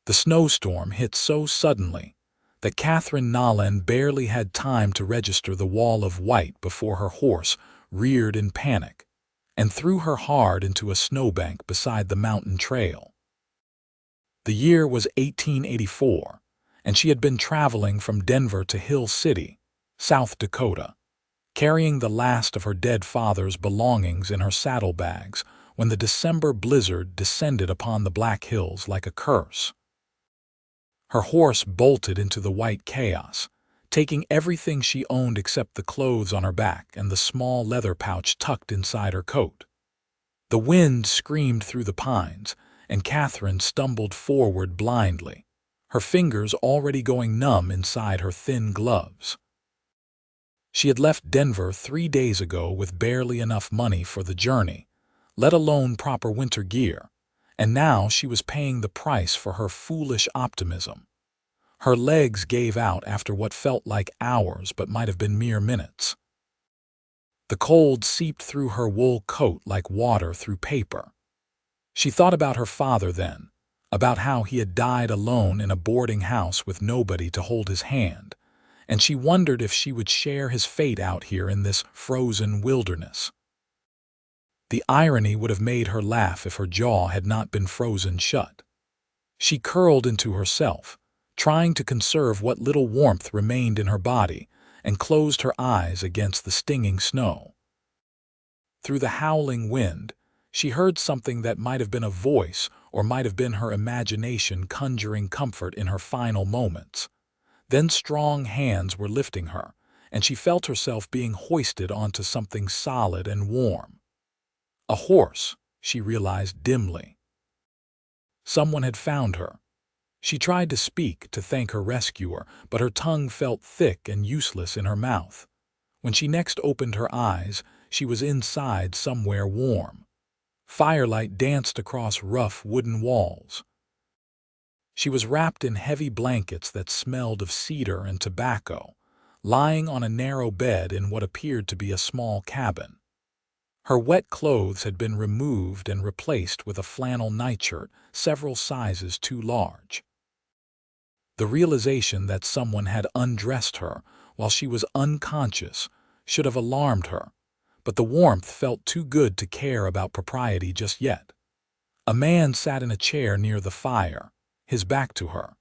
The snowstorm hit so suddenly that Katherine Nolan barely had time to register the wall of white before her horse reared in panic and threw her hard into a snowbank beside the mountain trail. The year was 1884, and she had been traveling from Denver to Hill City, South Dakota, carrying the last of her dead father's belongings in her saddlebags when the December blizzard descended upon the Black Hills like a curse. Her horse bolted into the white chaos, taking everything she owned except the clothes on her back and the small leather pouch tucked inside her coat. The wind screamed through the pines, and Katherine stumbled forward blindly, her fingers already going numb inside her thin gloves. She had left Denver 3 days ago with barely enough money for the journey, let alone proper winter gear, and now she was paying the price for her foolish optimism. Her legs gave out after what felt like hours but might have been mere minutes. The cold seeped through her wool coat like water through paper. She thought about her father then, about how he had died alone in a boarding house with nobody to hold his hand, and she wondered if she would share his fate out here in this frozen wilderness. The irony would have made her laugh if her jaw had not been frozen shut. She curled into herself, trying to conserve what little warmth remained in her body, and closed her eyes against the stinging snow. Through the howling wind, she heard something that might have been a voice or might have been her imagination conjuring comfort in her final moments. Then strong hands were lifting her, and she felt herself being hoisted onto something solid and warm. A horse, she realized dimly. Someone had found her. She tried to speak to thank her rescuer, but her tongue felt thick and useless in her mouth. When she next opened her eyes, she was inside somewhere warm. Firelight danced across rough wooden walls. She was wrapped in heavy blankets that smelled of cedar and tobacco, lying on a narrow bed in what appeared to be a small cabin. Her wet clothes had been removed and replaced with a flannel nightshirt several sizes too large. The realization that someone had undressed her while she was unconscious should have alarmed her, but the warmth felt too good to care about propriety just yet. A man sat in a chair near the fire, his back to her.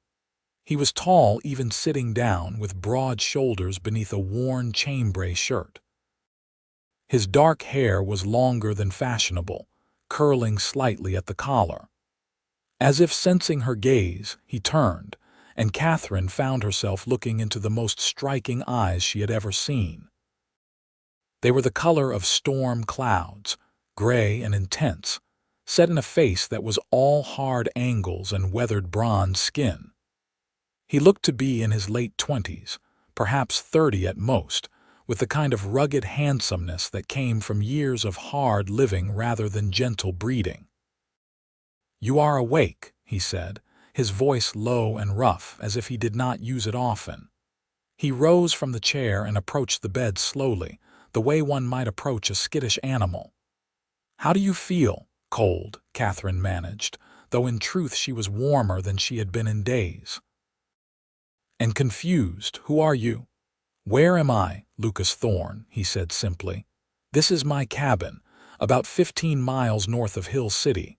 He was tall even sitting down, with broad shoulders beneath a worn chambray shirt. His dark hair was longer than fashionable, curling slightly at the collar. As if sensing her gaze, he turned, and Katherine found herself looking into the most striking eyes she had ever seen. They were the color of storm clouds, gray and intense, set in a face that was all hard angles and weathered bronze skin. He looked to be in his late 20s, perhaps 30 at most, with the kind of rugged handsomeness that came from years of hard living rather than gentle breeding. "You are awake," he said, his voice low and rough, as if he did not use it often. He rose from the chair and approached the bed slowly, the way one might approach a skittish animal. "How do you feel?" "Cold," Katherine managed, though in truth she was warmer than she had been in days. "And confused. Who are you?" "Where am I?" "Lucas Thorne," he said simply. "This is my cabin, about 15 miles north of Hill City.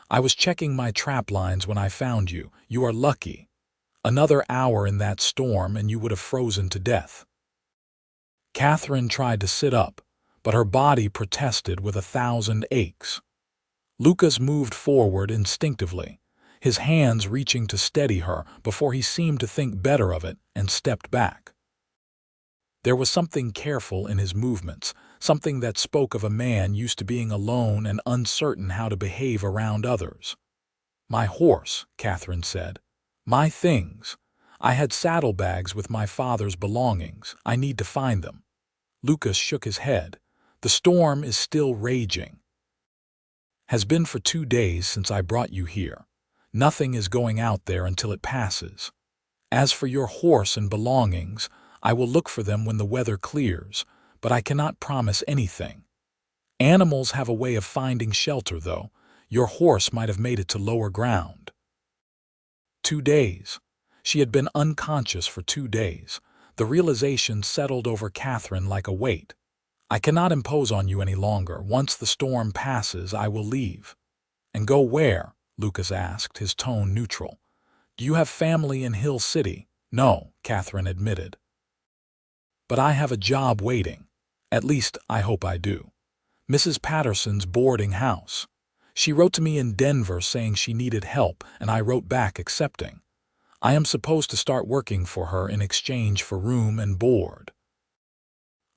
I was checking my trap lines when I found you. You are lucky. Another hour in that storm and you would have frozen to death." Katherine tried to sit up, but her body protested with 1,000 aches. Lucas moved forward instinctively, his hands reaching to steady her before he seemed to think better of it and stepped back. There was something careful in his movements, something that spoke of a man used to being alone and uncertain how to behave around others. "My horse," Katherine said. "My things. I had saddlebags with my father's belongings. I need to find them." Lucas shook his head. "The storm is still raging. Has been for 2 days since I brought you here. Nothing is going out there until it passes. As for your horse and belongings, I will look for them when the weather clears, but I cannot promise anything. Animals have a way of finding shelter, though. Your horse might have made it to lower ground." 2 days. She had been unconscious for 2 days. The realization settled over Katherine like a weight. I cannot impose on you any longer. Once the storm passes, I will leave. And go where? Lucas asked, his tone neutral. Do you have family in Hill City? No, Katherine admitted. But I have a job waiting. At least, I hope I do. Mrs. Patterson's boarding house. She wrote to me in Denver saying she needed help, and I wrote back accepting. I am supposed to start working for her in exchange for room and board.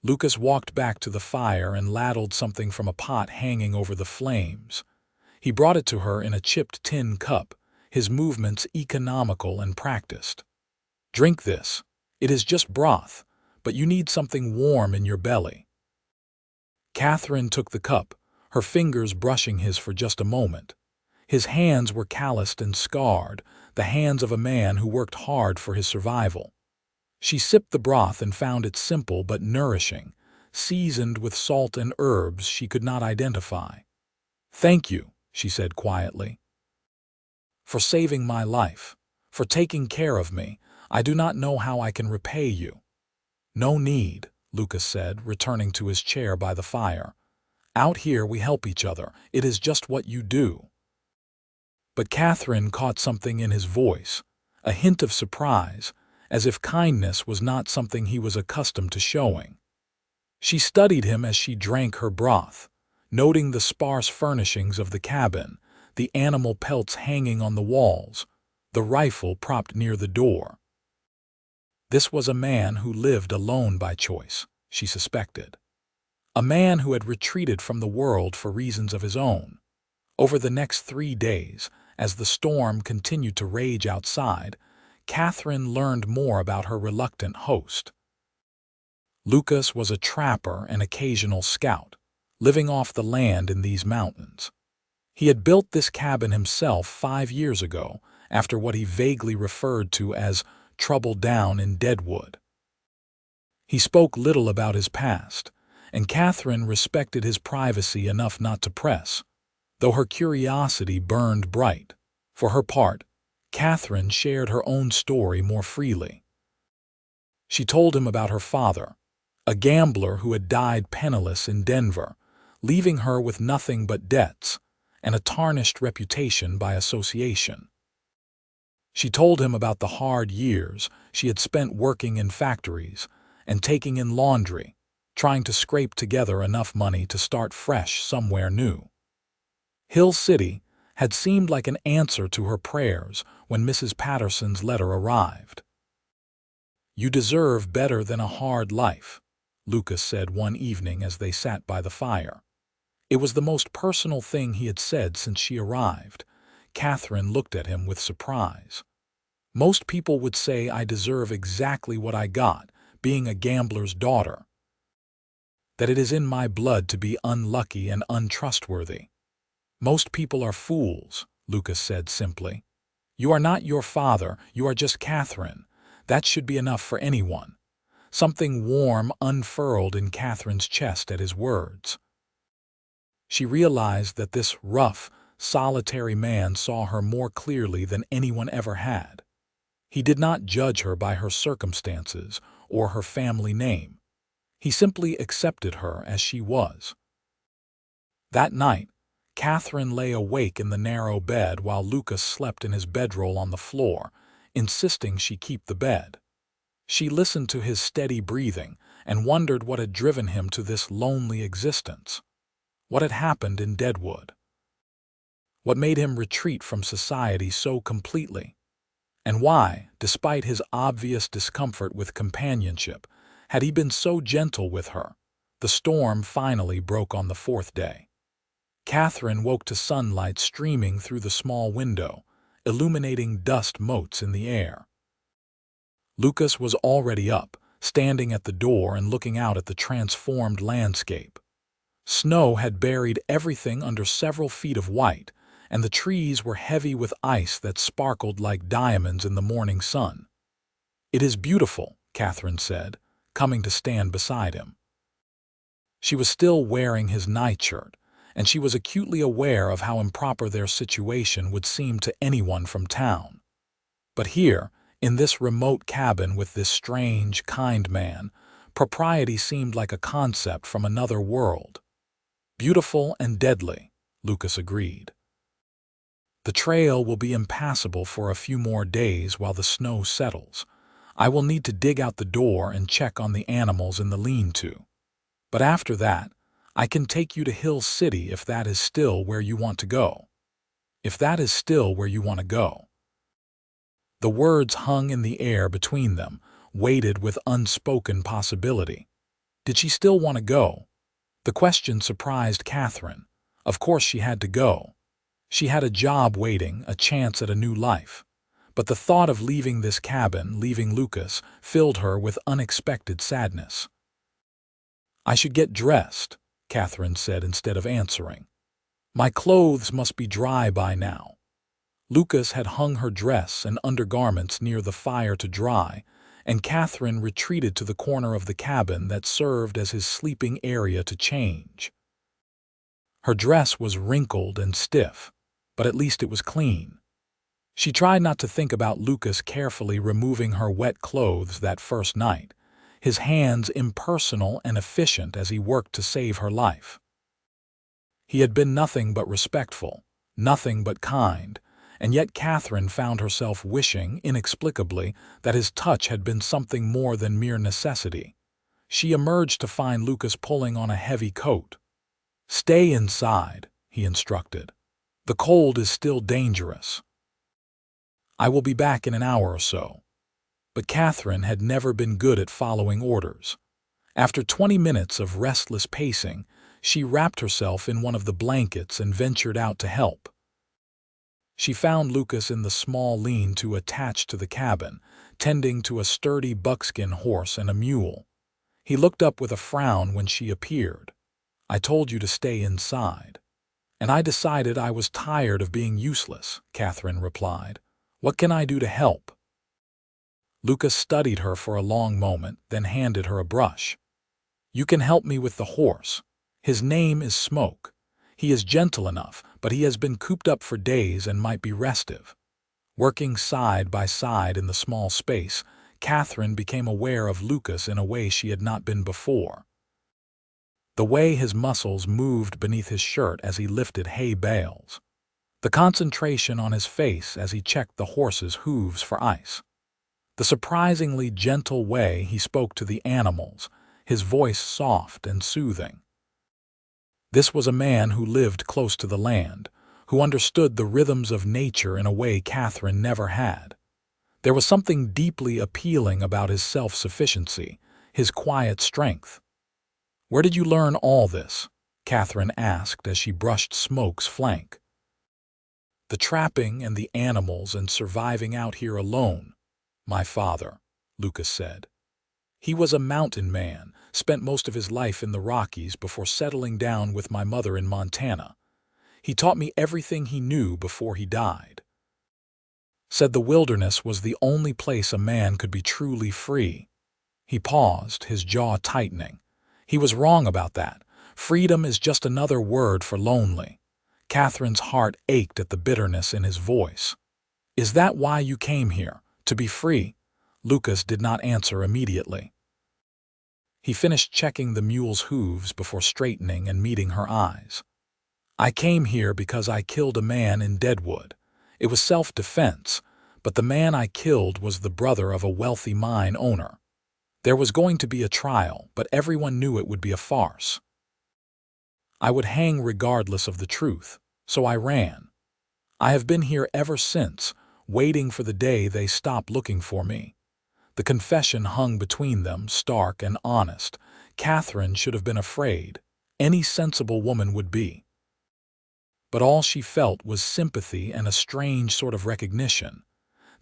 Lucas walked back to the fire and ladled something from a pot hanging over the flames. He brought it to her in a chipped tin cup, his movements economical and practiced. Drink this. It is just broth, but you need something warm in your belly. Katherine took the cup, her fingers brushing his for just a moment. His hands were calloused and scarred, the hands of a man who worked hard for his survival. She sipped the broth and found it simple but nourishing, seasoned with salt and herbs she could not identify. Thank you, she said quietly, for saving my life, for taking care of me. I do not know how I can repay you. No need, Lucas said, returning to his chair by the fire. Out here we help each other. It is just what you do. But Katherine caught something in his voice, a hint of surprise, as if kindness was not something he was accustomed to showing. She studied him as she drank her broth, noting the sparse furnishings of the cabin, the animal pelts hanging on the walls, the rifle propped near the door. This was a man who lived alone by choice, she suspected. A man who had retreated from the world for reasons of his own. Over the next 3 days, as the storm continued to rage outside, Katherine learned more about her reluctant host. Lucas was a trapper and occasional scout, living off the land in these mountains. He had built this cabin himself 5 years ago, after what he vaguely referred to as trouble down in Deadwood. He spoke little about his past, and Katherine respected his privacy enough not to press, though her curiosity burned bright. For her part, Katherine shared her own story more freely. She told him about her father, a gambler who had died penniless in Denver, leaving her with nothing but debts and a tarnished reputation by association. She told him about the hard years she had spent working in factories and taking in laundry, trying to scrape together enough money to start fresh somewhere new. Hill City had seemed like an answer to her prayers when Mrs. Patterson's letter arrived. You deserve better than a hard life, Lucas said one evening as they sat by the fire. It was the most personal thing he had said since she arrived. Katherine looked at him with surprise. Most people would say I deserve exactly what I got, being a gambler's daughter. That it is in my blood to be unlucky and untrustworthy. Most people are fools, Lucas said simply. You are not your father, you are just Katherine. That should be enough for anyone. Something warm unfurled in Katherine's chest at his words. She realized that this rough, solitary man saw her more clearly than anyone ever had. He did not judge her by her circumstances or her family name. He simply accepted her as she was. That night, Katherine lay awake in the narrow bed while Lucas slept in his bedroll on the floor, insisting she keep the bed. She listened to his steady breathing and wondered what had driven him to this lonely existence. What had happened in Deadwood? What made him retreat from society so completely? And why, despite his obvious discomfort with companionship, had he been so gentle with her? The storm finally broke on the 4th day. Katherine woke to sunlight streaming through the small window, illuminating dust motes in the air. Lucas was already up, standing at the door and looking out at the transformed landscape. Snow had buried everything under several feet of white, and the trees were heavy with ice that sparkled like diamonds in the morning sun. It is beautiful, Katherine said, coming to stand beside him. She was still wearing his nightshirt, and she was acutely aware of how improper their situation would seem to anyone from town. But here, in this remote cabin with this strange, kind man, propriety seemed like a concept from another world. Beautiful and deadly, Lucas agreed. The trail will be impassable for a few more days while the snow settles. I will need to dig out the door and check on the animals in the lean-to. But after that, I can take you to Hill City if that is still where you want to go. If that is still where you want to go. The words hung in the air between them, weighted with unspoken possibility. Did she still want to go? The question surprised Katherine. Of course she had to go. She had a job waiting, a chance at a new life. But the thought of leaving this cabin, leaving Lucas, filled her with unexpected sadness. I should get dressed, Katherine said instead of answering. My clothes must be dry by now. Lucas had hung her dress and undergarments near the fire to dry, and Katherine retreated to the corner of the cabin that served as his sleeping area to change. Her dress was wrinkled and stiff, but at least it was clean. She tried not to think about Lucas carefully removing her wet clothes that first night, his hands impersonal and efficient as he worked to save her life. He had been nothing but respectful, nothing but kind, and yet Katherine found herself wishing, inexplicably, that his touch had been something more than mere necessity. She emerged to find Lucas pulling on a heavy coat. "Stay inside," he instructed. "The cold is still dangerous. I will be back in an hour or so." But Katherine had never been good at following orders. After 20 minutes of restless pacing, she wrapped herself in one of the blankets and ventured out to help. She found Lucas in the small lean-to attached to the cabin, tending to a sturdy buckskin horse and a mule. He looked up with a frown when she appeared. "I told you to stay inside." "And I decided I was tired of being useless," Katherine replied. "What can I do to help?" Lucas studied her for a long moment, then handed her a brush. "You can help me with the horse. His name is Smoke. He is gentle enough, but he has been cooped up for days and might be restive." Working side by side in the small space, Katherine became aware of Lucas in a way she had not been before. The way his muscles moved beneath his shirt as he lifted hay bales. The concentration on his face as he checked the horse's hooves for ice. The surprisingly gentle way he spoke to the animals, his voice soft and soothing. This was a man who lived close to the land, who understood the rhythms of nature in a way Katherine never had. There was something deeply appealing about his self-sufficiency, his quiet strength. "Where did you learn all this?" Katherine asked as she brushed Smoke's flank. "The trapping and the animals and surviving out here alone. My father," Lucas said. "He was a mountain man, spent most of his life in the Rockies before settling down with my mother in Montana. He taught me everything he knew before he died. Said the wilderness was the only place a man could be truly free." He paused, his jaw tightening. He was wrong about that. Freedom is just another word for lonely. Katherine's heart ached at the bitterness in his voice. "Is that why you came here? To be free?" Lucas did not answer immediately. He finished checking the mule's hooves before straightening and meeting her eyes. "I came here because I killed a man in Deadwood. It was self-defense, but the man I killed was the brother of a wealthy mine owner. There was going to be a trial, but everyone knew it would be a farce. I would hang regardless of the truth, so I ran. I have been here ever since, waiting for the day they stop looking for me." The confession hung between them, stark and honest. Katherine should have been afraid. Any sensible woman would be. But all she felt was sympathy and a strange sort of recognition.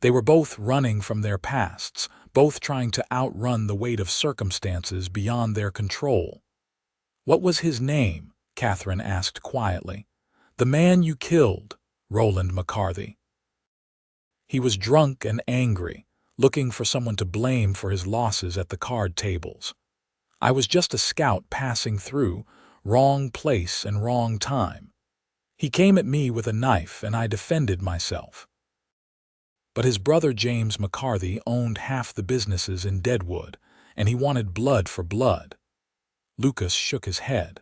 They were both running from their pasts, both trying to outrun the weight of circumstances beyond their control. "What was his name?" Katherine asked quietly. "The man you killed." "Roland McCarthy." "He was drunk and angry, looking for someone to blame for his losses at the card tables. I was just a scout passing through, wrong place and wrong time. He came at me with a knife and I defended myself. But his brother James McCarthy owned half the businesses in Deadwood, and he wanted blood for blood. Lucas shook his head.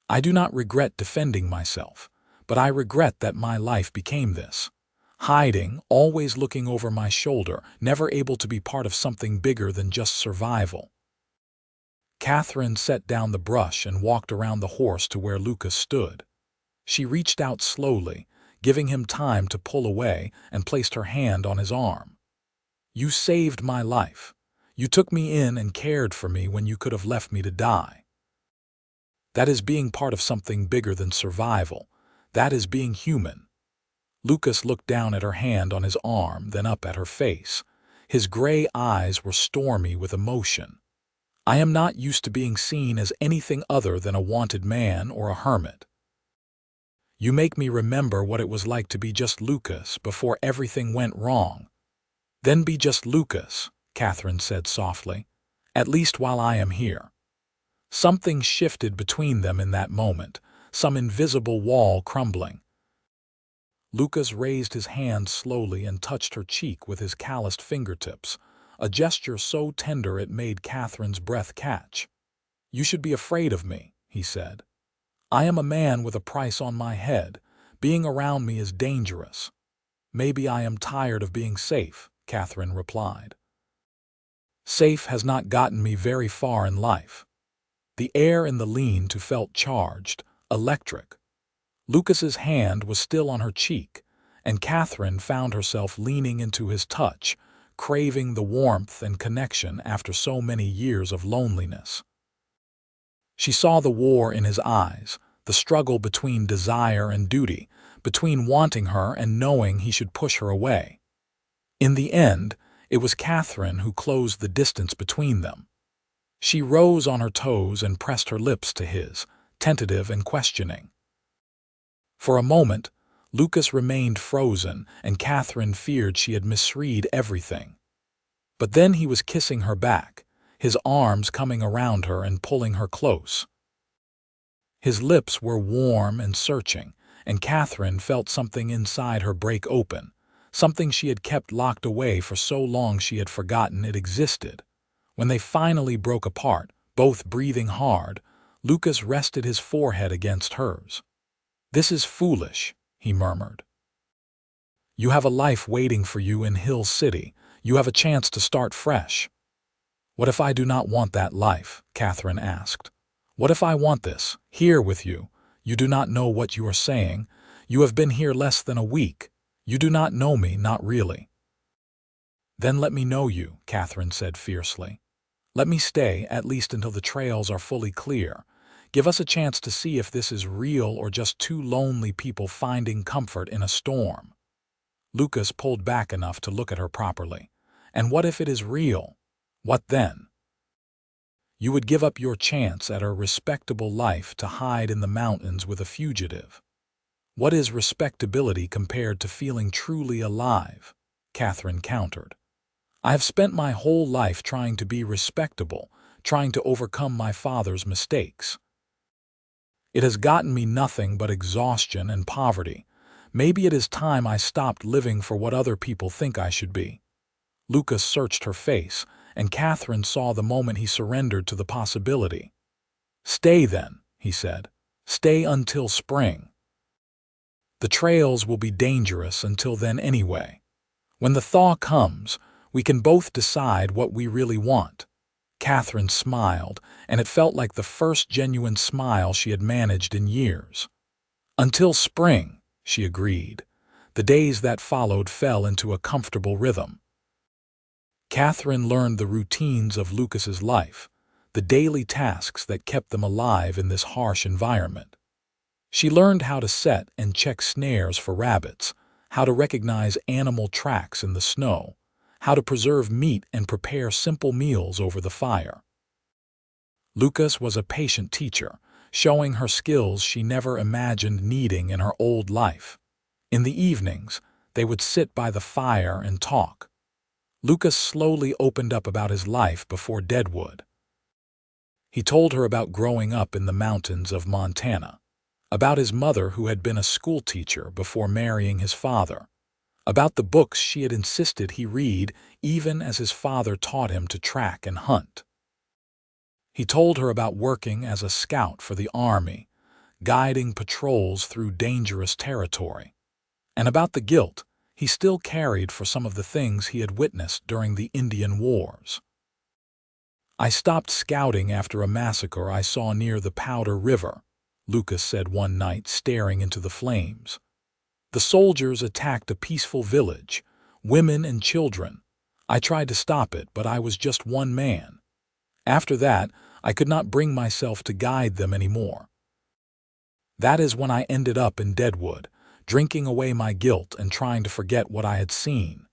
I do not regret defending myself, but I regret that my life became this. Hiding, always looking over my shoulder, never able to be part of something bigger than just survival. Katherine set down the brush and walked around the horse to where Lucas stood. She reached out slowly, giving him time to pull away, and placed her hand on his arm. You saved my life. You took me in and cared for me when you could have left me to die. That is being part of something bigger than survival. That is being human. Lucas looked down at her hand on his arm, then up at her face. His gray eyes were stormy with emotion. I am not used to being seen as anything other than a wanted man or a hermit. You make me remember what it was like to be just Lucas before everything went wrong. Then be just Lucas, Katherine said softly, at least while I am here. Something shifted between them in that moment, some invisible wall crumbling. Lucas raised his hand slowly and touched her cheek with his calloused fingertips, a gesture so tender it made Katherine's breath catch. You should be afraid of me, he said. I am a man with a price on my head. Being around me is dangerous. Maybe I am tired of being safe, Katherine replied. Safe has not gotten me very far in life. The air in the lean-to felt charged, electric. Lucas's hand was still on her cheek, and Katherine found herself leaning into his touch, craving the warmth and connection after so many years of loneliness. She saw the war in his eyes, the struggle between desire and duty, between wanting her and knowing he should push her away. In the end, it was Katherine who closed the distance between them. She rose on her toes and pressed her lips to his, tentative and questioning. For a moment, Lucas remained frozen, and Katherine feared she had misread everything. But then he was kissing her back, his arms coming around her and pulling her close. His lips were warm and searching, and Katherine felt something inside her break open, something she had kept locked away for so long she had forgotten it existed. When they finally broke apart, both breathing hard, Lucas rested his forehead against hers. This is foolish, he murmured. You have a life waiting for you in Hill City. You have a chance to start fresh. What if I do not want that life? Katherine asked. What if I want this, here with you? You do not know what you are saying. You have been here less than a week. You do not know me, not really. Then let me know you, Katherine said fiercely. Let me stay, at least until the trails are fully clear. Give us a chance to see if this is real or just two lonely people finding comfort in a storm. Lucas pulled back enough to look at her properly. And what if it is real? What then? You would give up your chance at a respectable life to hide in the mountains with a fugitive. What is respectability compared to feeling truly alive? Katherine countered. I have spent my whole life trying to be respectable, trying to overcome my father's mistakes. It has gotten me nothing but exhaustion and poverty. Maybe it is time I stopped living for what other people think I should be. Lucas searched her face, and Katherine saw the moment he surrendered to the possibility. Stay then, he said. Stay until spring. The trails will be dangerous until then anyway. When the thaw comes, we can both decide what we really want. Katherine smiled, and it felt like the first genuine smile she had managed in years. Until spring, she agreed. The days that followed fell into a comfortable rhythm. Katherine learned the routines of Lucas's life, the daily tasks that kept them alive in this harsh environment. She learned how to set and check snares for rabbits, how to recognize animal tracks in the snow, how to preserve meat and prepare simple meals over the fire. Lucas was a patient teacher, showing her skills she never imagined needing in her old life. In the evenings, they would sit by the fire and talk. Lucas slowly opened up about his life before Deadwood. He told her about growing up in the mountains of Montana, about his mother who had been a schoolteacher before marrying his father, about the books she had insisted he read even as his father taught him to track and hunt. He told her about working as a scout for the army, guiding patrols through dangerous territory, and about the guilt he still carried for some of the things he had witnessed during the Indian Wars. "I stopped scouting after a massacre I saw near the Powder River," Lucas said one night, staring into the flames. "The soldiers attacked a peaceful village, women and children. I tried to stop it, but I was just one man. After that, I could not bring myself to guide them anymore. That is when I ended up in Deadwood, drinking away my guilt and trying to forget what I had seen."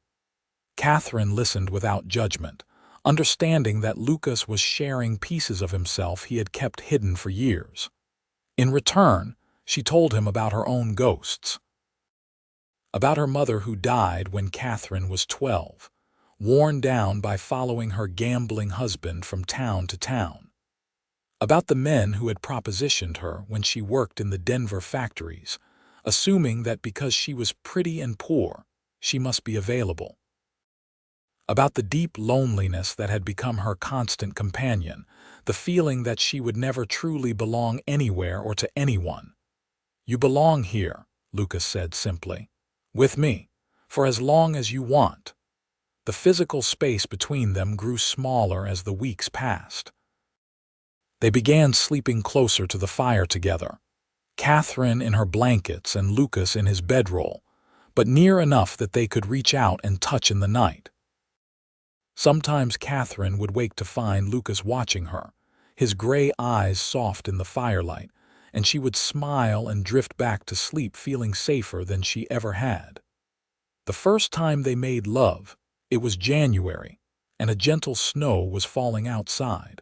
Katherine listened without judgment, understanding that Lucas was sharing pieces of himself he had kept hidden for years. In return, she told him about her own ghosts. About her mother who died when Katherine was 12, worn down by following her gambling husband from town to town. About the men who had propositioned her when she worked in the Denver factories, assuming that because she was pretty and poor, she must be available. About the deep loneliness that had become her constant companion, the feeling that she would never truly belong anywhere or to anyone. "You belong here," Lucas said simply. "With me, for as long as you want." The physical space between them grew smaller as the weeks passed. They began sleeping closer to the fire together, Katherine in her blankets and Lucas in his bedroll, but near enough that they could reach out and touch in the night. Sometimes Katherine would wake to find Lucas watching her, his gray eyes soft in the firelight, and she would smile and drift back to sleep feeling safer than she ever had. The first time they made love, it was January, and a gentle snow was falling outside.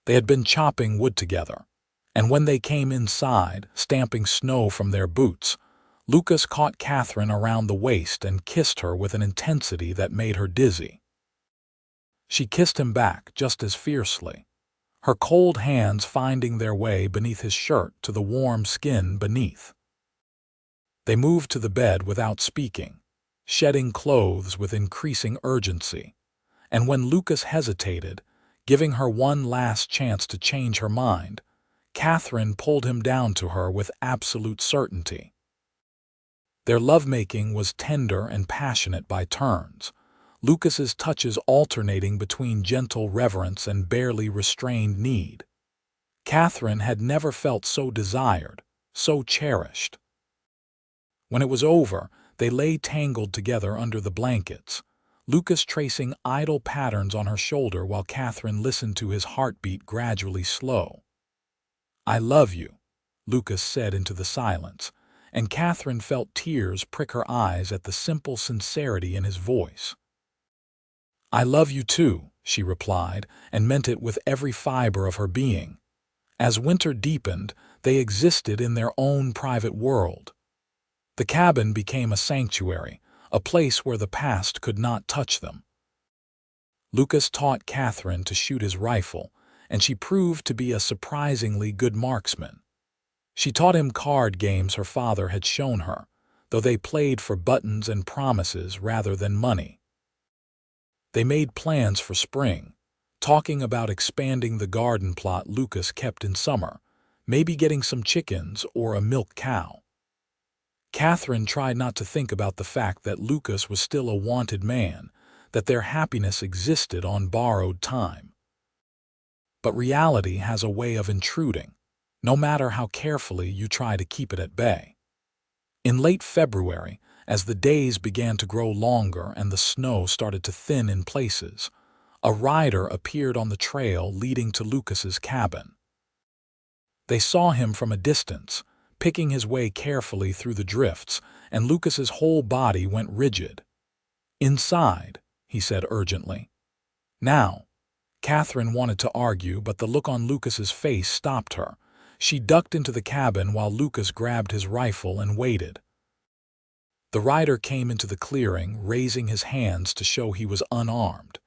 They had been chopping wood together, and when they came inside, stamping snow from their boots, Lucas caught Katherine around the waist and kissed her with an intensity that made her dizzy. She kissed him back just as fiercely, her cold hands finding their way beneath his shirt to the warm skin beneath. They moved to the bed without speaking, shedding clothes with increasing urgency, and when Lucas hesitated, giving her one last chance to change her mind, Katherine pulled him down to her with absolute certainty. Their lovemaking was tender and passionate by turns, Lucas's touches alternating between gentle reverence and barely restrained need. Katherine had never felt so desired, so cherished. When it was over, they lay tangled together under the blankets, Lucas tracing idle patterns on her shoulder while Katherine listened to his heartbeat gradually slow. "I love you," Lucas said into the silence, and Katherine felt tears prick her eyes at the simple sincerity in his voice. "I love you too," she replied, and meant it with every fiber of her being. As winter deepened, they existed in their own private world. The cabin became a sanctuary, a place where the past could not touch them. Lucas taught Katherine to shoot his rifle, and she proved to be a surprisingly good marksman. She taught him card games her father had shown her, though they played for buttons and promises rather than money. They made plans for spring, talking about expanding the garden plot Lucas kept in summer, maybe getting some chickens or a milk cow. Katherine tried not to think about the fact that Lucas was still a wanted man, that their happiness existed on borrowed time. But reality has a way of intruding, no matter how carefully you try to keep it at bay. In late February, as the days began to grow longer and the snow started to thin in places, a rider appeared on the trail leading to Lucas's cabin. They saw him from a distance, picking his way carefully through the drifts, and Lucas's whole body went rigid. "Inside," he said urgently. "Now." Katherine wanted to argue, but the look on Lucas's face stopped her. She ducked into the cabin while Lucas grabbed his rifle and waited. The rider came into the clearing, raising his hands to show he was unarmed.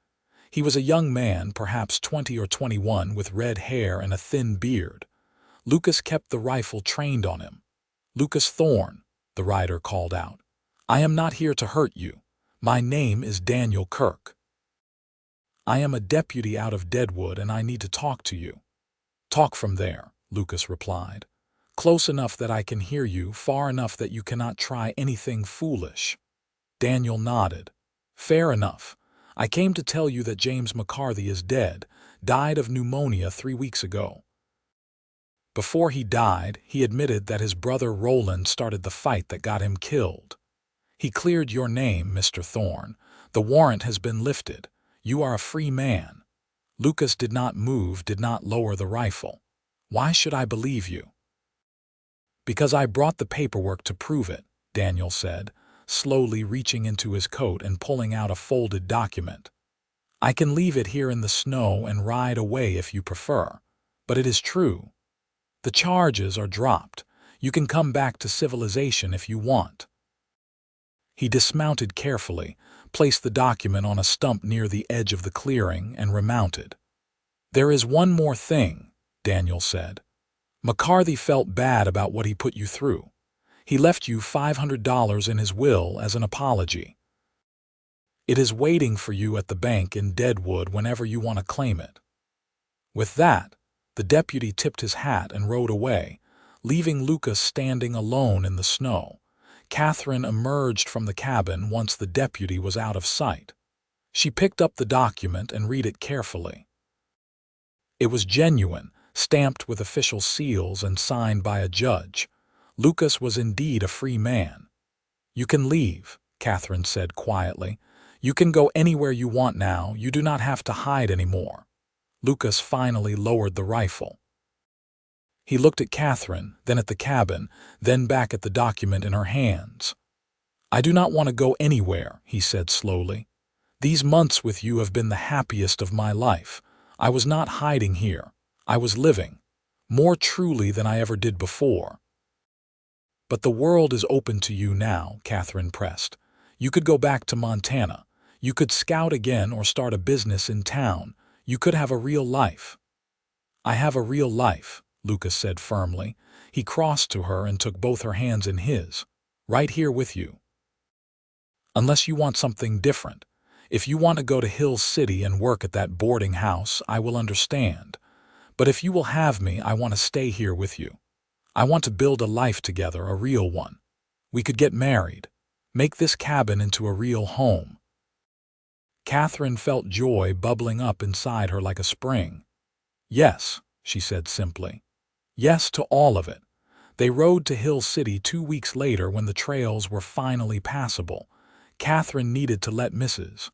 He was a young man, perhaps 20 or 21, with red hair and a thin beard. Lucas kept the rifle trained on him. "Lucas Thorne," the rider called out. I am not here to hurt you. My name is Daniel Kirk. I am a deputy out of Deadwood and I need to talk to you. Talk from there, Lucas replied. Close enough that I can hear you, far enough that you cannot try anything foolish. Daniel nodded. Fair enough. I came to tell you that James McCarthy is dead, died of pneumonia 3 weeks ago. Before he died, he admitted that his brother Roland started the fight that got him killed. He cleared your name, Mr. Thorne. The warrant has been lifted. You are a free man. Lucas did not move, did not lower the rifle. Why should I believe you? Because I brought the paperwork to prove it, Daniel said, slowly reaching into his coat and pulling out a folded document. I can leave it here in the snow and ride away if you prefer, but it is true. The charges are dropped. You can come back to civilization if you want. He dismounted carefully, placed the document on a stump near the edge of the clearing, and remounted. There is one more thing, Daniel said. McCarthy felt bad about what he put you through. He left you $500 in his will as an apology. It is waiting for you at the bank in Deadwood whenever you want to claim it. With that, the deputy tipped his hat and rode away, leaving Lucas standing alone in the snow. Katherine emerged from the cabin once the deputy was out of sight. She picked up the document and read it carefully. It was genuine, stamped with official seals and signed by a judge. Lucas was indeed a free man. You can leave, Katherine said quietly. You can go anywhere you want now. You do not have to hide anymore. Lucas finally lowered the rifle. He looked at Katherine, then at the cabin, then back at the document in her hands. I do not want to go anywhere, he said slowly. These months with you have been the happiest of my life. I was not hiding here. I was living, more truly than I ever did before. But the world is open to you now, Katherine pressed. You could go back to Montana. You could scout again or start a business in town. You could have a real life. I have a real life, Lucas said firmly. He crossed to her and took both her hands in his. Right here with you. Unless you want something different. If you want to go to Hill City and work at that boarding house, I will understand. But if you will have me, I want to stay here with you. I want to build a life together, a real one. We could get married. Make this cabin into a real home. Katherine felt joy bubbling up inside her like a spring. Yes, she said simply. Yes to all of it. They rode to Hill City 2 weeks later when the trails were finally passable. Katherine needed to let Mrs.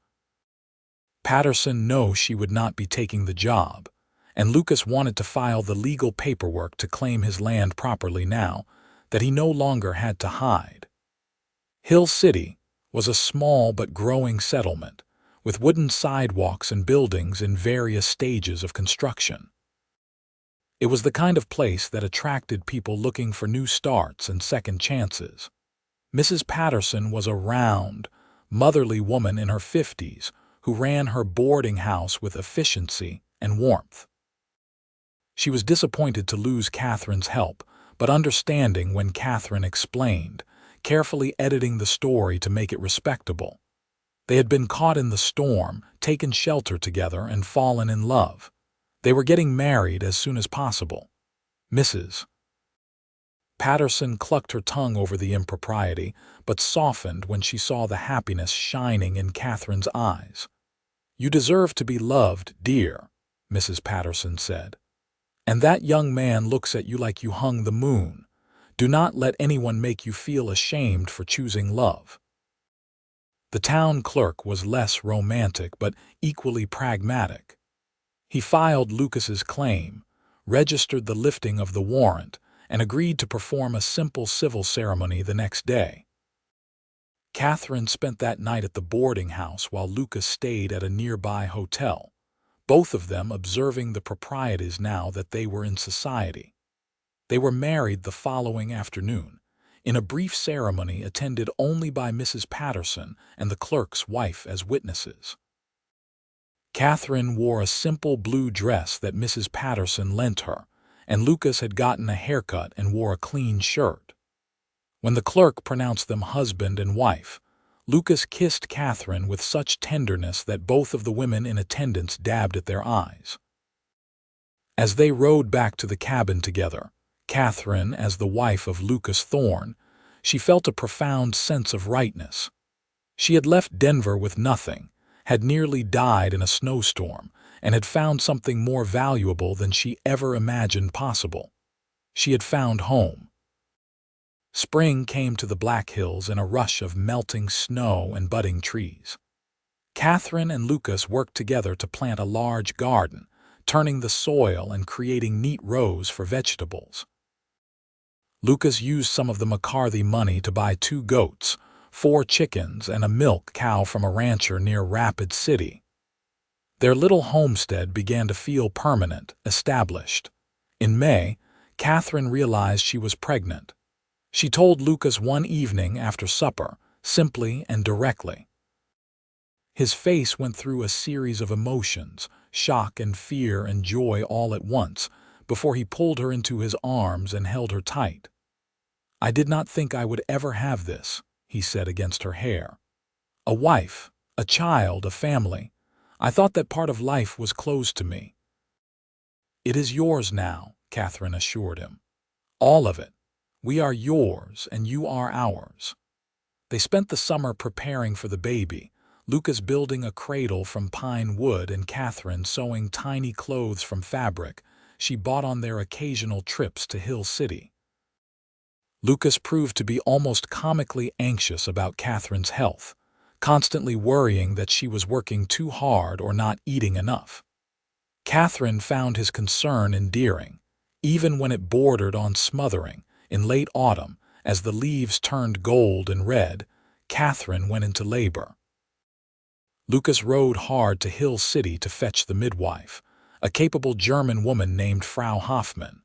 Patterson know she would not be taking the job, and Lucas wanted to file the legal paperwork to claim his land properly now that he no longer had to hide. Hill City was a small but growing settlement, with wooden sidewalks and buildings in various stages of construction. It was the kind of place that attracted people looking for new starts and second chances. Mrs. Patterson was a round, motherly woman in her 50s who ran her boarding house with efficiency and warmth. She was disappointed to lose Katherine's help, but understanding when Katherine explained, carefully editing the story to make it respectable. They had been caught in the storm, taken shelter together, and fallen in love. They were getting married as soon as possible. Mrs. Patterson clucked her tongue over the impropriety, but softened when she saw the happiness shining in Katherine's eyes. You deserve to be loved, dear, Mrs. Patterson said. And that young man looks at you like you hung the moon. Do not let anyone make you feel ashamed for choosing love. The town clerk was less romantic but equally pragmatic. He filed Lucas's claim, registered the lifting of the warrant, and agreed to perform a simple civil ceremony the next day. Katherine spent that night at the boarding house while Lucas stayed at a nearby hotel, both of them observing the proprieties now that they were in society. They were married the following afternoon, in a brief ceremony attended only by Mrs. Patterson and the clerk's wife as witnesses. Katherine wore a simple blue dress that Mrs. Patterson lent her, and Lucas had gotten a haircut and wore a clean shirt. When the clerk pronounced them husband and wife, Lucas kissed Katherine with such tenderness that both of the women in attendance dabbed at their eyes. As they rode back to the cabin together, Katherine, as the wife of Lucas Thorne, she felt a profound sense of rightness. She had left Denver with nothing, had nearly died in a snowstorm, and had found something more valuable than she ever imagined possible. She had found home. Spring came to the Black Hills in a rush of melting snow and budding trees. Katherine and Lucas worked together to plant a large garden, turning the soil and creating neat rows for vegetables. Lucas used some of the McCarthy money to buy 2 goats, 4 chickens, and a milk cow from a rancher near Rapid City. Their little homestead began to feel permanent, established. In May, Katherine realized she was pregnant. She told Lucas one evening after supper, simply and directly. His face went through a series of emotions, shock and fear and joy all at once, before he pulled her into his arms and held her tight. "I did not think I would ever have this," he said against her hair. "A wife, a child, a family. I thought that part of life was closed to me." "It is yours now," Katherine assured him. "All of it. We are yours and you are ours." They spent the summer preparing for the baby, Lucas building a cradle from pine wood and Katherine sewing tiny clothes from fabric she bought on their occasional trips to Hill City. Lucas proved to be almost comically anxious about Katherine's health, constantly worrying that she was working too hard or not eating enough. Katherine found his concern endearing, even when it bordered on smothering. In late autumn, as the leaves turned gold and red, Katherine went into labor. Lucas rode hard to Hill City to fetch the midwife, a capable German woman named Frau Hoffmann.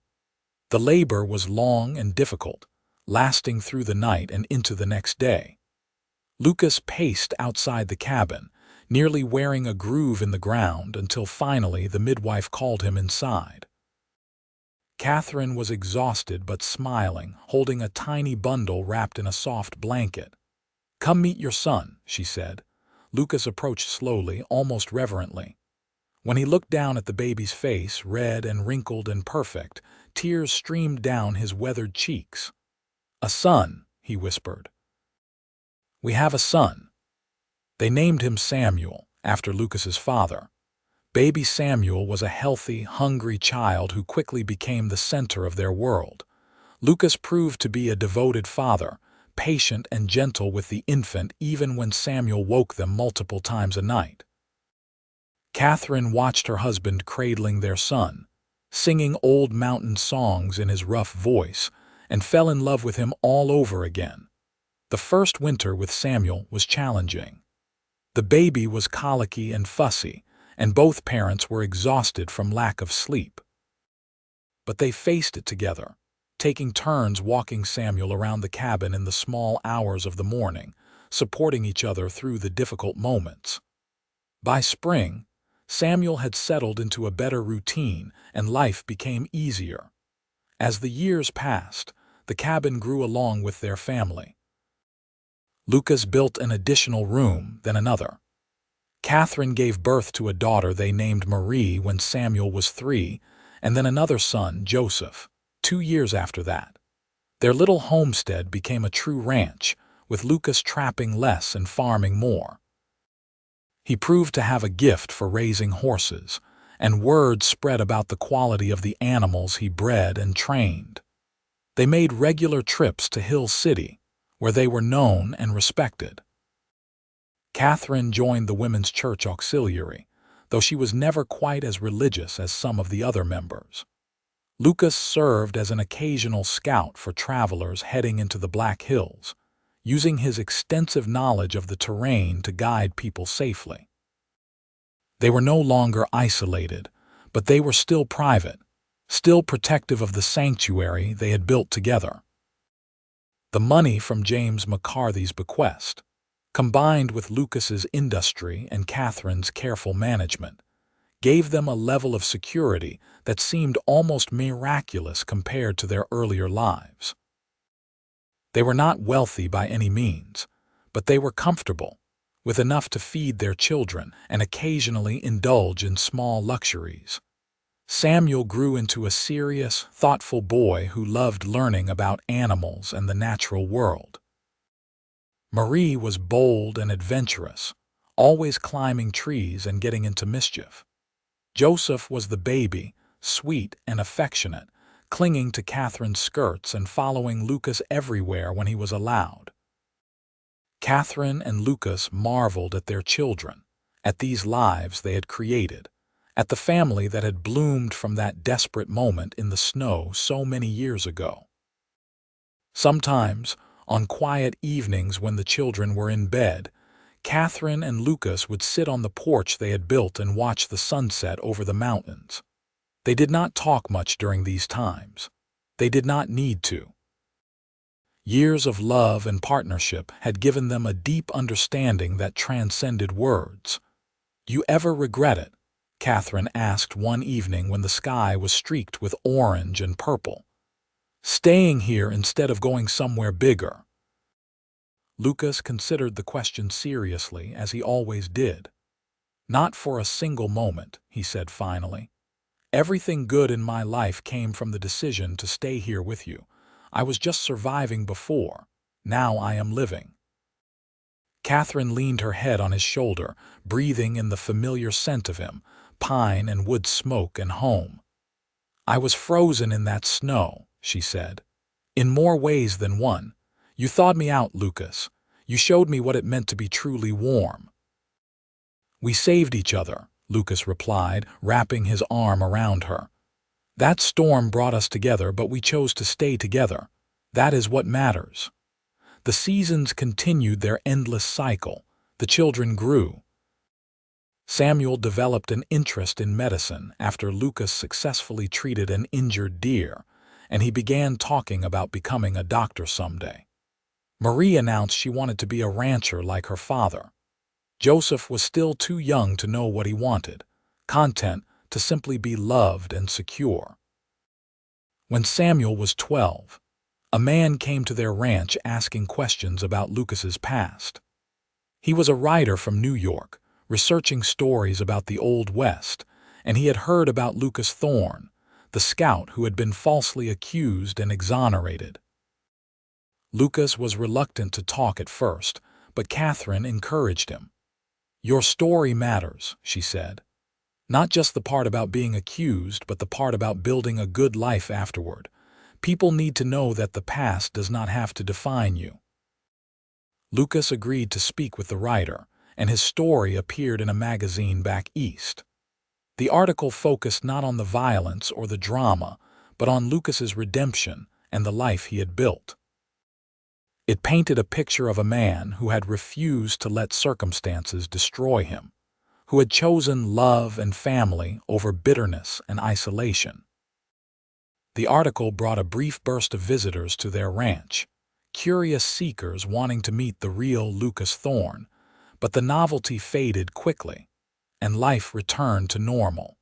The labor was long and difficult, lasting through the night and into the next day. Lucas paced outside the cabin, nearly wearing a groove in the ground until finally the midwife called him inside. Katherine was exhausted but smiling, holding a tiny bundle wrapped in a soft blanket. "Come meet your son," she said. Lucas approached slowly, almost reverently. When he looked down at the baby's face, red and wrinkled and perfect, tears streamed down his weathered cheeks. "A son," he whispered. "We have a son." They named him Samuel, after Lucas's father. Baby Samuel was a healthy, hungry child who quickly became the center of their world. Lucas proved to be a devoted father, patient and gentle with the infant even when Samuel woke them multiple times a night. Katherine watched her husband cradling their son, singing old mountain songs in his rough voice, and fell in love with him all over again. The first winter with Samuel was challenging. The baby was colicky and fussy, and both parents were exhausted from lack of sleep. But they faced it together, taking turns walking Samuel around the cabin in the small hours of the morning, supporting each other through the difficult moments. By spring, Samuel had settled into a better routine and life became easier. As the years passed, the cabin grew along with their family. Lucas built an additional room, then another. Katherine gave birth to a daughter they named Marie when Samuel was 3, and then another son, Joseph, 2 years after that. Their little homestead became a true ranch, with Lucas trapping less and farming more. He proved to have a gift for raising horses, and word spread about the quality of the animals he bred and trained. They made regular trips to Hill City, where they were known and respected. Katherine joined the Women's Church Auxiliary, though she was never quite as religious as some of the other members. Lucas served as an occasional scout for travelers heading into the Black Hills, using his extensive knowledge of the terrain to guide people safely. They were no longer isolated, but they were still private, still protective of the sanctuary they had built together. The money from James McCarthy's bequest, combined with Lucas's industry and Katherine's careful management, gave them a level of security that seemed almost miraculous compared to their earlier lives. They were not wealthy by any means, but they were comfortable, with enough to feed their children and occasionally indulge in small luxuries. Samuel grew into a serious, thoughtful boy who loved learning about animals and the natural world. Marie was bold and adventurous, always climbing trees and getting into mischief. Joseph was the baby, sweet and affectionate, clinging to Catherine's skirts and following Lucas everywhere when he was allowed. Katherine and Lucas marveled at their children, at these lives they had created, at the family that had bloomed from that desperate moment in the snow so many years ago. Sometimes, on quiet evenings when the children were in bed, Katherine and Lucas would sit on the porch they had built and watch the sunset over the mountains. They did not talk much during these times. They did not need to. Years of love and partnership had given them a deep understanding that transcended words. "You ever regret it?" Katherine asked one evening when the sky was streaked with orange and purple. "Staying here instead of going somewhere bigger?" Lucas considered the question seriously, as he always did. "Not for a single moment," he said finally. "Everything good in my life came from the decision to stay here with you. I was just surviving before. Now I am living." Katherine leaned her head on his shoulder, breathing in the familiar scent of him, pine and wood smoke and home. "I was frozen in that snow," she said. "In more ways than one. You thawed me out, Lucas. You showed me what it meant to be truly warm." "We saved each other," Lucas replied, wrapping his arm around her. "That storm brought us together, but we chose to stay together. That is what matters." The seasons continued their endless cycle. The children grew. Samuel developed an interest in medicine after Lucas successfully treated an injured deer, and he began talking about becoming a doctor someday. Marie announced she wanted to be a rancher like her father. Joseph was still too young to know what he wanted, content to simply be loved and secure. When Samuel was 12, a man came to their ranch asking questions about Lucas's past. He was a writer from New York, researching stories about the Old West, and he had heard about Lucas Thorne, the scout who had been falsely accused and exonerated. Lucas was reluctant to talk at first, but Katherine encouraged him. "Your story matters," she said. "Not just the part about being accused, but the part about building a good life afterward. People need to know that the past does not have to define you." Lucas agreed to speak with the writer, and his story appeared in a magazine back east. The article focused not on the violence or the drama, but on Lucas's redemption and the life he had built. It painted a picture of a man who had refused to let circumstances destroy him, who had chosen love and family over bitterness and isolation. The article brought a brief burst of visitors to their ranch, curious seekers wanting to meet the real Lucas Thorne, but the novelty faded quickly, and life returned to normal.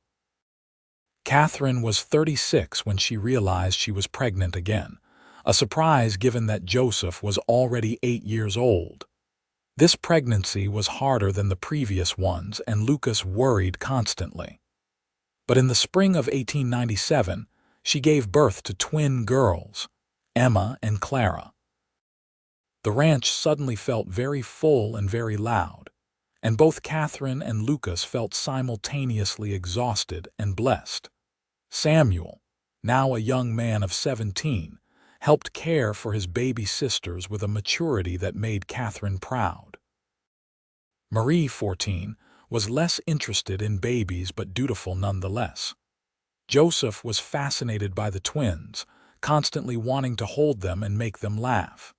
Katherine was 36 when she realized she was pregnant again, a surprise given that Joseph was already 8 years old. This pregnancy was harder than the previous ones, and Lucas worried constantly. But in the spring of 1897, she gave birth to twin girls, Emma and Clara. The ranch suddenly felt very full and very loud, and both Katherine and Lucas felt simultaneously exhausted and blessed. Samuel, now a young man of 17, helped care for his baby sisters with a maturity that made Katherine proud. Marie, 14, was less interested in babies but dutiful nonetheless. Joseph was fascinated by the twins, constantly wanting to hold them and make them laugh.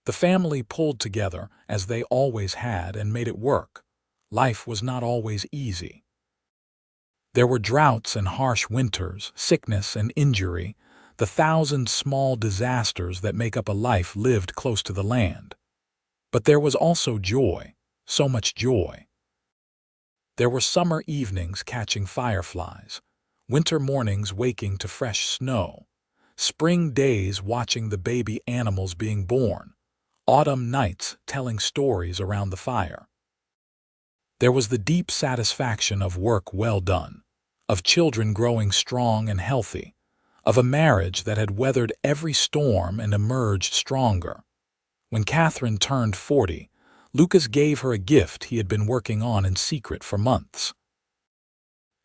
The family pulled together, as they always had, and made it work. Life was not always easy. There were droughts and harsh winters, sickness and injury, the thousand small disasters that make up a life lived close to the land. But there was also joy, so much joy. There were summer evenings catching fireflies, winter mornings waking to fresh snow, spring days watching the baby animals being born, autumn nights telling stories around the fire. There was the deep satisfaction of work well done, of children growing strong and healthy, of a marriage that had weathered every storm and emerged stronger. When Katherine turned 40, Lucas gave her a gift he had been working on in secret for months.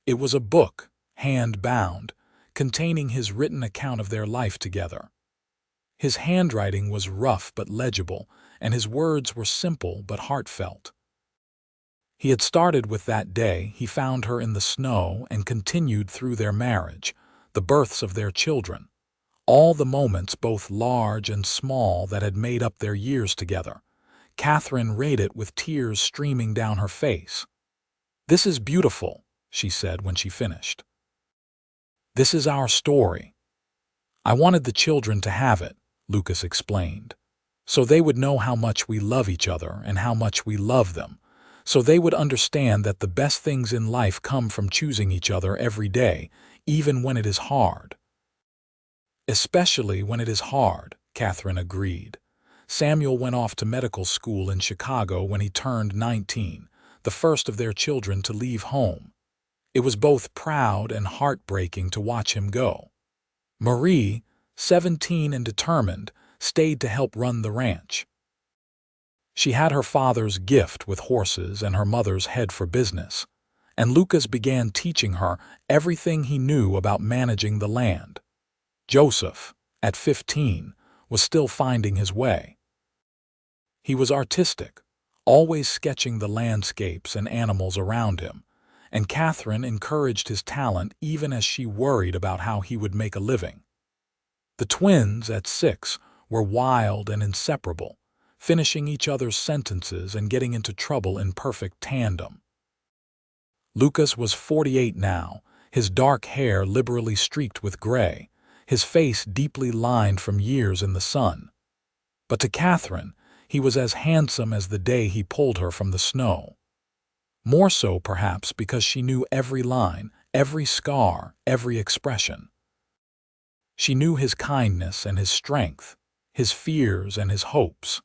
It was a book, hand-bound, containing his written account of their life together. His handwriting was rough but legible, and his words were simple but heartfelt. He had started with that day he found her in the snow and continued through their marriage, the births of their children, all the moments both large and small that had made up their years together. Katherine read it with tears streaming down her face. "This is beautiful," she said when she finished. "This is our story. I wanted the children to have it," Lucas explained, "so they would know how much we love each other and how much we love them, so they would understand that the best things in life come from choosing each other every day, even when it is hard." "Especially when it is hard," Katherine agreed. Samuel went off to medical school in Chicago when he turned 19, the first of their children to leave home. It was both proud and heartbreaking to watch him go. Marie, 17 and determined, stayed to help run the ranch. She had her father's gift with horses and her mother's head for business, and Lucas began teaching her everything he knew about managing the land. Joseph, at 15, was still finding his way. He was artistic, always sketching the landscapes and animals around him, and Katherine encouraged his talent even as she worried about how he would make a living. The twins, at 6, were wild and inseparable, finishing each other's sentences and getting into trouble in perfect tandem. Lucas was 48 now, his dark hair liberally streaked with gray, his face deeply lined from years in the sun. But to Katherine, he was as handsome as the day he pulled her from the snow. More so, perhaps, because she knew every line, every scar, every expression. She knew his kindness and his strength, his fears and his hopes.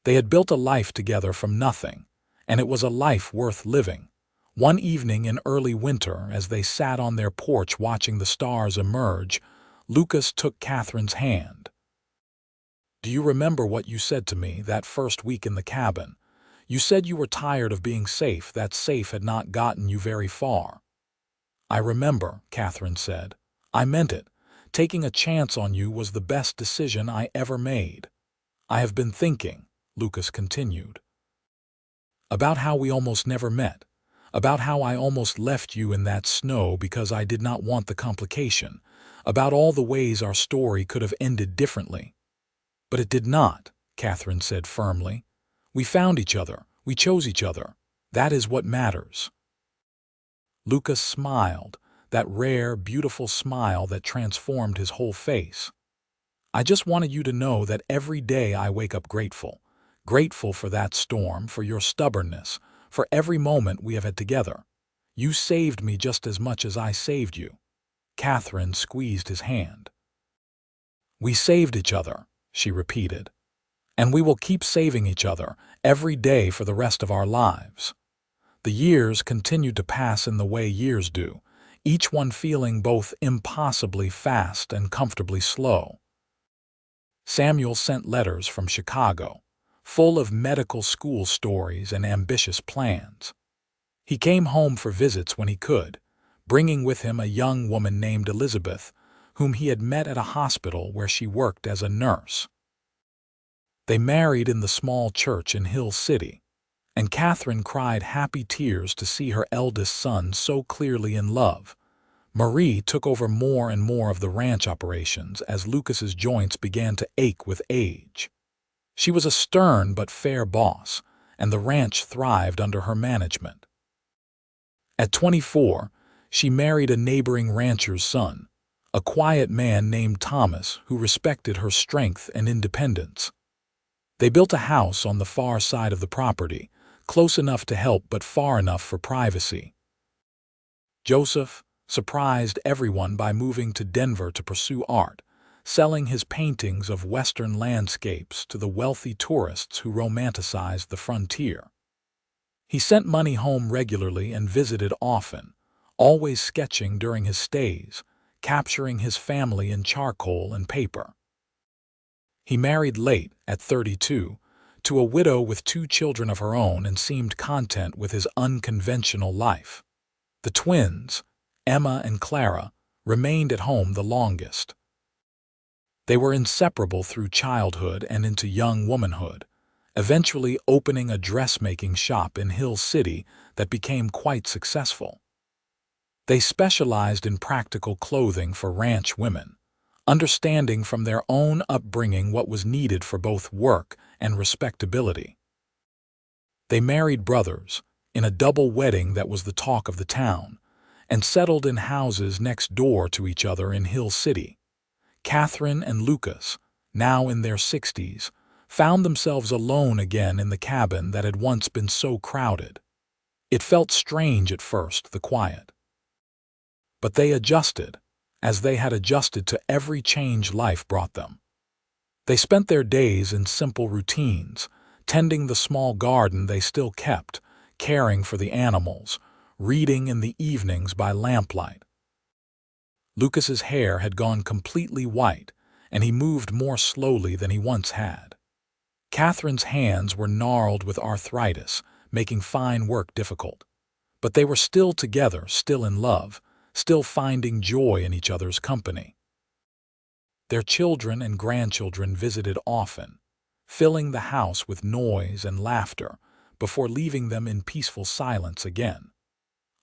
They had built a life together from nothing, and it was a life worth living. One evening in early winter, as they sat on their porch watching the stars emerge, Lucas took Katherine's hand. "Do you remember what you said to me that first week in the cabin? You said you were tired of being safe, that safe had not gotten you very far." "I remember," Katherine said. "I meant it. Taking a chance on you was the best decision I ever made." "I have been thinking," Lucas continued, "about how we almost never met, about how I almost left you in that snow because I did not want the complication, about all the ways our story could have ended differently." "But it did not," Katherine said firmly. "We found each other. We chose each other. That is what matters." Lucas smiled, that rare, beautiful smile that transformed his whole face. "I just wanted you to know that every day I wake up grateful. Grateful for that storm, for your stubbornness, for every moment we have had together. You saved me just as much as I saved you." Katherine squeezed his hand. "We saved each other," she repeated. "And we will keep saving each other every day for the rest of our lives." The years continued to pass in the way years do, each one feeling both impossibly fast and comfortably slow. Samuel sent letters from Chicago, full of medical school stories and ambitious plans. He came home for visits when he could, bringing with him a young woman named Elizabeth, whom he had met at a hospital where she worked as a nurse. They married in the small church in Hill City, and Katherine cried happy tears to see her eldest son so clearly in love. Marie took over more and more of the ranch operations as Lucas's joints began to ache with age. She was a stern but fair boss, and the ranch thrived under her management. At 24, she married a neighboring rancher's son, a quiet man named Thomas who respected her strength and independence. They built a house on the far side of the property, close enough to help but far enough for privacy. Joseph surprised everyone by moving to Denver to pursue art, selling his paintings of Western landscapes to the wealthy tourists who romanticized the frontier. He sent money home regularly and visited often, always sketching during his stays, capturing his family in charcoal and paper. He married late, at 32, to a widow with 2 children of her own and seemed content with his unconventional life. The twins, Emma and Clara, remained at home the longest. They were inseparable through childhood and into young womanhood, eventually opening a dressmaking shop in Hill City that became quite successful. They specialized in practical clothing for ranch women, understanding from their own upbringing what was needed for both work and respectability. They married brothers in a double wedding that was the talk of the town, and settled in houses next door to each other in Hill City. Katherine and Lucas, now in their 60s, found themselves alone again in the cabin that had once been so crowded. It felt strange at first, the quiet. But they adjusted, as they had adjusted to every change life brought them. They spent their days in simple routines, tending the small garden they still kept, caring for the animals, reading in the evenings by lamplight. Lucas's hair had gone completely white, and he moved more slowly than he once had. Katherine's hands were gnarled with arthritis, making fine work difficult. But they were still together, still in love, still finding joy in each other's company. Their children and grandchildren visited often, filling the house with noise and laughter before leaving them in peaceful silence again.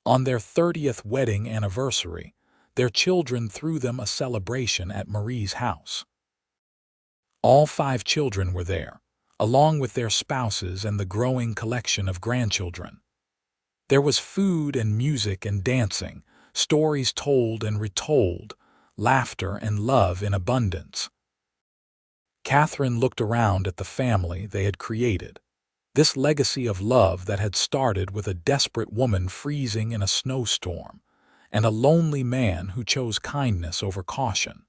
On their 30th wedding anniversary, their children threw them a celebration at Marie's house. All 5 children were there, along with their spouses and the growing collection of grandchildren. There was food and music and dancing, stories told and retold, laughter and love in abundance. Katherine looked around at the family they had created, this legacy of love that had started with a desperate woman freezing in a snowstorm and a lonely man who chose kindness over caution.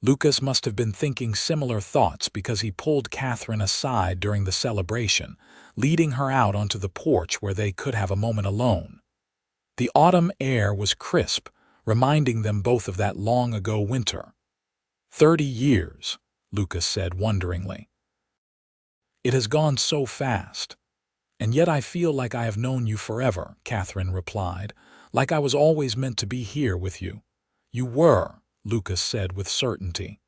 Lucas must have been thinking similar thoughts because he pulled Katherine aside during the celebration, leading her out onto the porch where they could have a moment alone. The autumn air was crisp, reminding them both of that long-ago winter. 30 years, Lucas said wonderingly. It has gone so fast. And yet I feel like I have known you forever, Katherine replied, like I was always meant to be here with you. You were, Lucas said with certainty.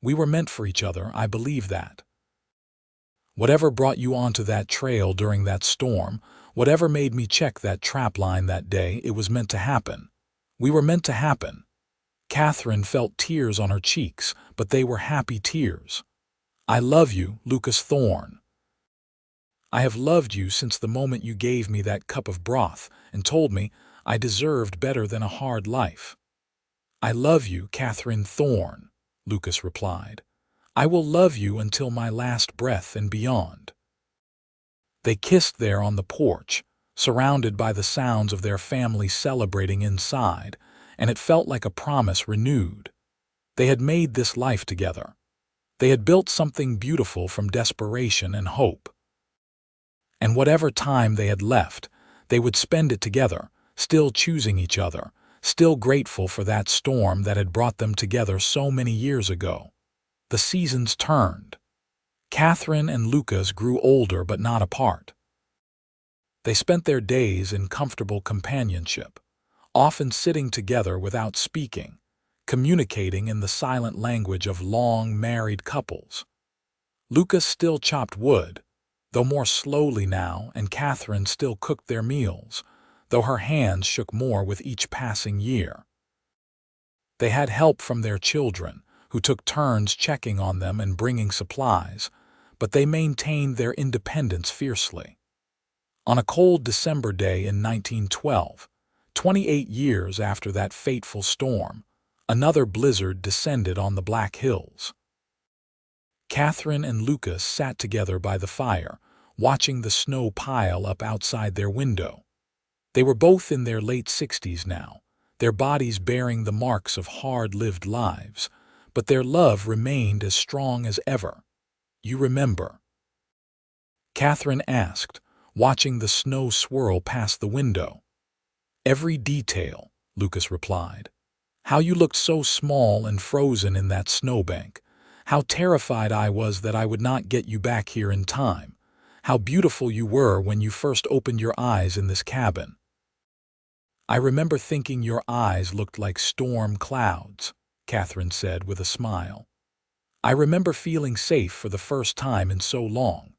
We were meant for each other, I believe that. Whatever brought you onto that trail during that storm, whatever made me check that trap line that day, it was meant to happen. We were meant to happen. Katherine felt tears on her cheeks, but they were happy tears. I love you, Lucas Thorne. I have loved you since the moment you gave me that cup of broth and told me I deserved better than a hard life. I love you, Katherine Thorne, Lucas replied. I will love you until my last breath and beyond. They kissed there on the porch, surrounded by the sounds of their family celebrating inside, and it felt like a promise renewed. They had made this life together. They had built something beautiful from desperation and hope. And whatever time they had left, they would spend it together, still choosing each other, still grateful for that storm that had brought them together so many years ago. The seasons turned. Katherine and Lucas grew older but not apart. They spent their days in comfortable companionship, often sitting together without speaking, communicating in the silent language of long married couples. Lucas still chopped wood, though more slowly now, and Katherine still cooked their meals, though her hands shook more with each passing year. They had help from their children, who took turns checking on them and bringing supplies, but they maintained their independence fiercely. On a cold December day in 1912, 28 years after that fateful storm, another blizzard descended on the Black Hills. Katherine and Lucas sat together by the fire, watching the snow pile up outside their window. They were both in their late 60s now, their bodies bearing the marks of hard-lived lives, but their love remained as strong as ever. You remember?" Katherine asked, watching the snow swirl past the window. "Every detail," Lucas replied. "How you looked so small and frozen in that snowbank. How terrified I was that I would not get you back here in time. How beautiful you were when you first opened your eyes in this cabin. I remember thinking your eyes looked like storm clouds," Katherine said with a smile. "I remember feeling safe for the first time in so long."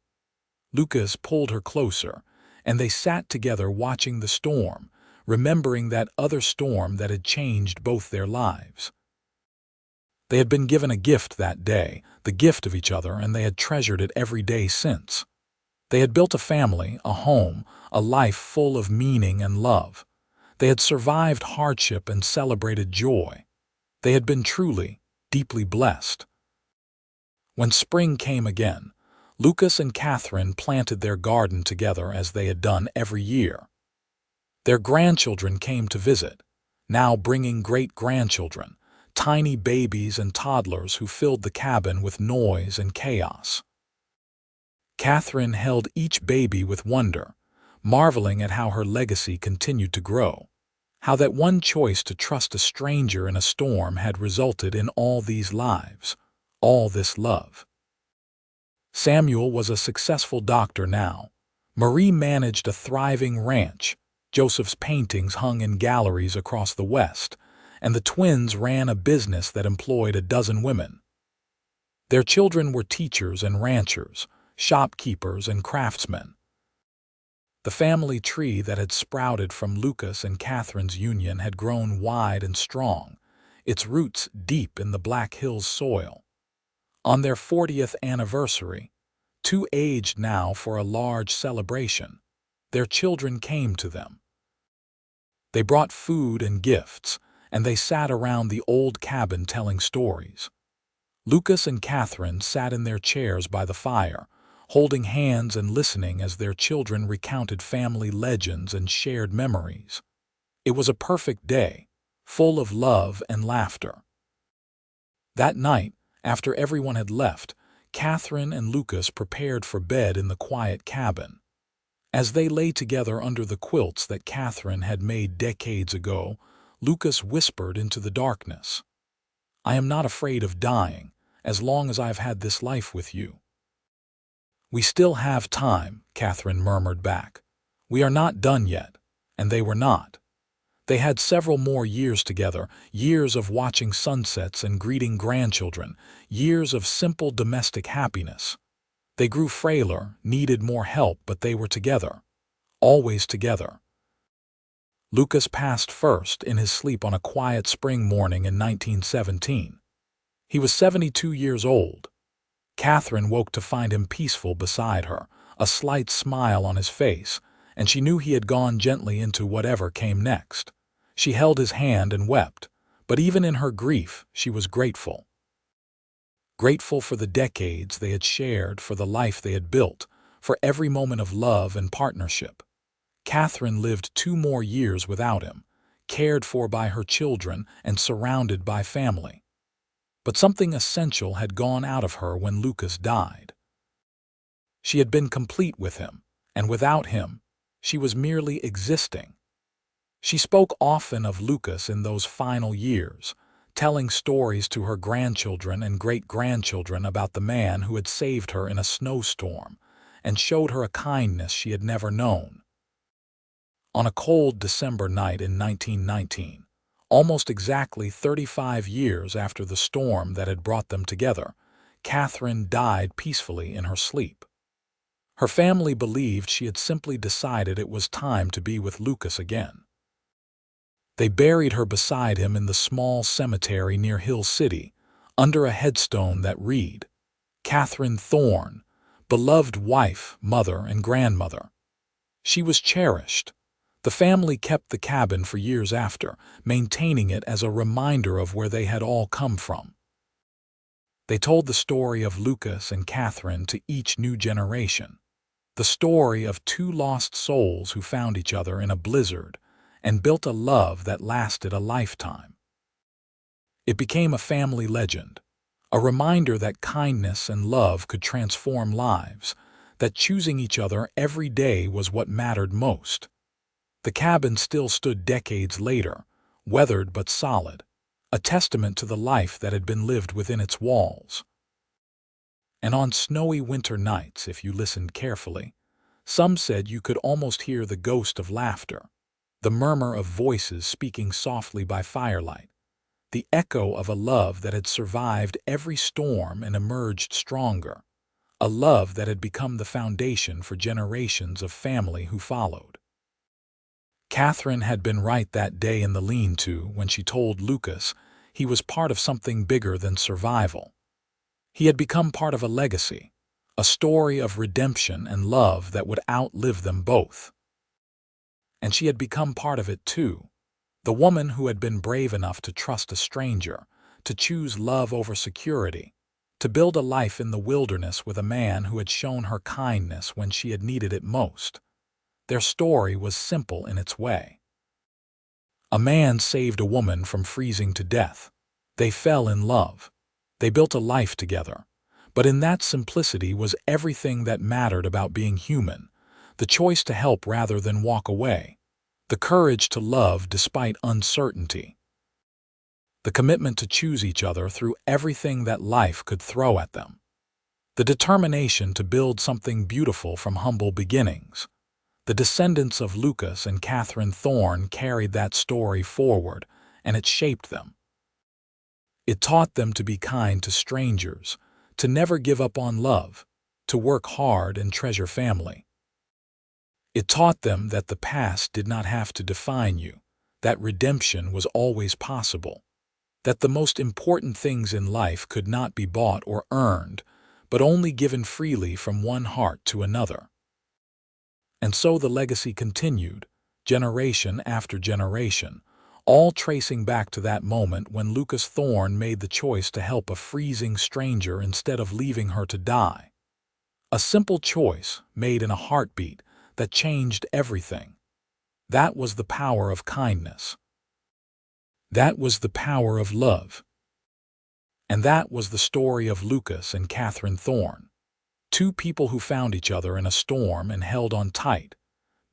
Lucas pulled her closer, and they sat together watching the storm, remembering that other storm that had changed both their lives. They had been given a gift that day, the gift of each other, and they had treasured it every day since. They had built a family, a home, a life full of meaning and love. They had survived hardship and celebrated joy. They had been truly, deeply blessed. When spring came again, Lucas and Katherine planted their garden together as they had done every year. Their grandchildren came to visit, now bringing great-grandchildren, tiny babies and toddlers who filled the cabin with noise and chaos. Katherine held each baby with wonder, marveling at how her legacy continued to grow, how that one choice to trust a stranger in a storm had resulted in all these lives, all this love. Samuel was a successful doctor now. Marie managed a thriving ranch. Joseph's paintings hung in galleries across the West, and the twins ran a business that employed a dozen women. Their children were teachers and ranchers, shopkeepers and craftsmen. The family tree that had sprouted from Lucas and Katherine's union had grown wide and strong, its roots deep in the Black Hills soil. On their 40th anniversary, too aged now for a large celebration, their children came to them. They brought food and gifts, and they sat around the old cabin telling stories. Lucas and Katherine sat in their chairs by the fire, holding hands and listening as their children recounted family legends and shared memories. It was a perfect day, full of love and laughter. That night, after everyone had left, Katherine and Lucas prepared for bed in the quiet cabin. As they lay together under the quilts that Katherine had made decades ago, Lucas whispered into the darkness, "I am not afraid of dying, as long as I've had this life with you." "We still have time," Katherine murmured back. "We are not done yet." And they were not. They had several more years together, years of watching sunsets and greeting grandchildren, years of simple domestic happiness. They grew frailer, needed more help, but they were together, always together. Lucas passed first in his sleep on a quiet spring morning in 1917. He was 72 years old. Katherine woke to find him peaceful beside her, a slight smile on his face, and she knew he had gone gently into whatever came next. She held his hand and wept, but even in her grief, she was grateful. Grateful for the decades they had shared, for the life they had built, for every moment of love and partnership. Katherine lived 2 more years without him, cared for by her children and surrounded by family. But something essential had gone out of her when Lucas died. She had been complete with him, and without him, she was merely existing. She spoke often of Lucas in those final years, telling stories to her grandchildren and great-grandchildren about the man who had saved her in a snowstorm and showed her a kindness she had never known. On a cold December night in 1919, almost exactly 35 years after the storm that had brought them together, Katherine died peacefully in her sleep. Her family believed she had simply decided it was time to be with Lucas again. They buried her beside him in the small cemetery near Hill City, under a headstone that read, "Katherine Thorne, beloved wife, mother, and grandmother." She was cherished. The family kept the cabin for years after, maintaining it as a reminder of where they had all come from. They told the story of Lucas and Katherine to each new generation, the story of 2 lost souls who found each other in a blizzard and built a love that lasted a lifetime. It became a family legend, A reminder that kindness and love could transform lives, that choosing each other every day was what mattered most. The cabin still stood decades later, weathered but solid, a testament to the life that had been lived within its walls. And on snowy winter nights, if you listened carefully, some said you could almost hear the ghost of laughter, the murmur of voices speaking softly by firelight, the echo of a love that had survived every storm and emerged stronger, a love that had become the foundation for generations of family who followed. Katherine had been right that day in the lean-to when she told Lucas he was part of something bigger than survival. He had become part of a legacy, a story of redemption and love that would outlive them both. And she had become part of it too, the woman who had been brave enough to trust a stranger, to choose love over security, to build a life in the wilderness with a man who had shown her kindness when she had needed it most. Their story was simple in its way. A man saved a woman from freezing to death. They fell in love. They built a life together. But in that simplicity was everything that mattered about being human, the choice to help rather than walk away, the courage to love despite uncertainty, the commitment to choose each other through everything that life could throw at them, the determination to build something beautiful from humble beginnings. The descendants of Lucas and Katherine Thorne carried that story forward, and it shaped them. It taught them to be kind to strangers, to never give up on love, to work hard and treasure family. It taught them that the past did not have to define you, that redemption was always possible, that the most important things in life could not be bought or earned, but only given freely from one heart to another. And so the legacy continued, generation after generation, all tracing back to that moment when Lucas Thorne made the choice to help a freezing stranger instead of leaving her to die. A simple choice made in a heartbeat that changed everything. That was the power of kindness. That was the power of love. And that was the story of Lucas and Katherine Thorne, two people who found each other in a storm and held on tight,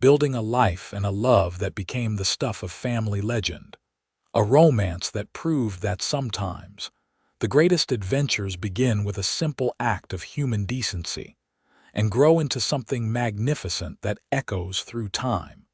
building a life and a love that became the stuff of family legend, a romance that proved that sometimes the greatest adventures begin with a simple act of human decency and grow into something magnificent that echoes through time.